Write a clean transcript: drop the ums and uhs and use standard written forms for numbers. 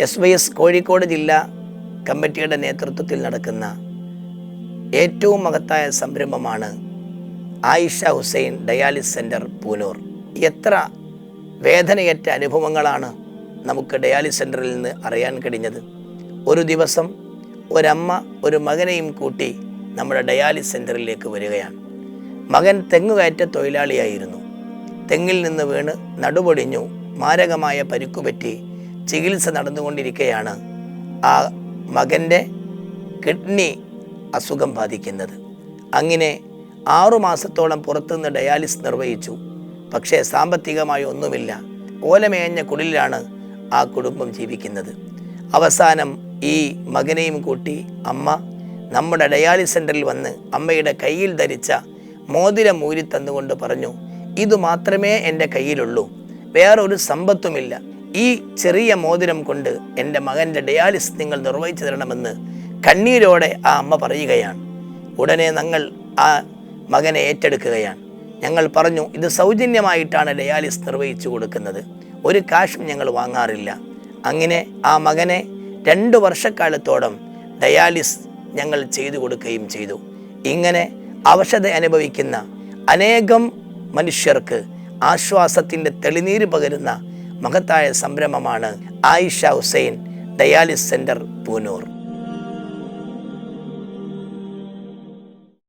SYS Kozhikode ജില്ലാ കമ്മിറ്റിയുടെ നേതൃത്വത്തിൽ നടക്കുന്ന ഏറ്റവും മഹത്തായ സംരംഭമാണ് ആയിഷ ഹുസൈൻ ഡയാലിസിസ് സെൻറ്റർ പൂനൂർ. എത്ര വേദനയേറ്റ അനുഭവങ്ങളാണ് നമുക്ക് ഡയാലിസിസ് സെൻറ്ററിൽ നിന്ന് അറിയാൻ കഴിഞ്ഞത്. ഒരു ദിവസം ഒരമ്മ ഒരു മകനെയും കൂട്ടി നമ്മുടെ ഡയാലിസിസ് സെൻറ്ററിലേക്ക് വരികയാണ്. മകൻ തെങ്ങുകയറ്റ തൊഴിലാളിയായിരുന്നു. തെങ്ങിൽ നിന്ന് വീണ് നടുപൊടിഞ്ഞു, മാരകമായ പരിക്കുപറ്റി ചികിത്സ നടന്നുകൊണ്ടിരിക്കുകയാണ് ആ മകൻ്റെ കിഡ്നി അസുഖം ബാധിക്കുന്നത്. അങ്ങനെ 6 മാസത്തോളം പുറത്തുനിന്ന് ഡയാലിസിസ് നിർവഹിച്ചു. പക്ഷേ സാമ്പത്തികമായി ഒന്നുമില്ല. ഓലമേഞ്ഞ കുടിലാണ് ആ കുടുംബം ജീവിക്കുന്നത്. അവസാനം ഈ മകനെയും കൂട്ടി അമ്മ നമ്മുടെ ഡയാലിസിസ് സെൻറ്ററിൽ വന്ന് അമ്മയുടെ കയ്യിൽ ധരിച്ച മോതിരം ഊരി തന്നുകൊണ്ട് പറഞ്ഞു, ഇത് മാത്രമേ എൻ്റെ കയ്യിലുള്ളൂ, വേറൊരു സമ്പത്തുമില്ല. ഈ ചെറിയ മോതിരം കൊണ്ട് എൻ്റെ മകൻ്റെ ഡയാലിസിസ് നിങ്ങൾ നിർവഹിച്ചു തരണമെന്ന് കണ്ണീരോടെ ആ അമ്മ പറയുകയാണ്. ഉടനെ ഞങ്ങൾ ആ മകനെ ഏറ്റെടുക്കുകയാണ്. ഞങ്ങൾ പറഞ്ഞു, ഇത് സൗജന്യമായിട്ടാണ് ഡയാലിസിസ് നിർവഹിച്ചു കൊടുക്കുന്നത്, ഒരു കാശും ഞങ്ങൾ വാങ്ങാറില്ല. അങ്ങനെ ആ മകനെ 2 വർഷക്കാലത്തോളം ഡയാലിസിസ് ഞങ്ങൾ ചെയ്തു കൊടുക്കുകയും ചെയ്തു. ഇങ്ങനെ അവശത അനുഭവിക്കുന്ന അനേകം മനുഷ്യർക്ക് ആശ്വാസത്തിൻ്റെ തെളിനീര് പകരുന്ന മഹത്തായ സംരംഭമാണ് ആയിഷ ഹുസൈൻ ഡയാലിസിസ് സെൻറ്റർ പൂനൂർ.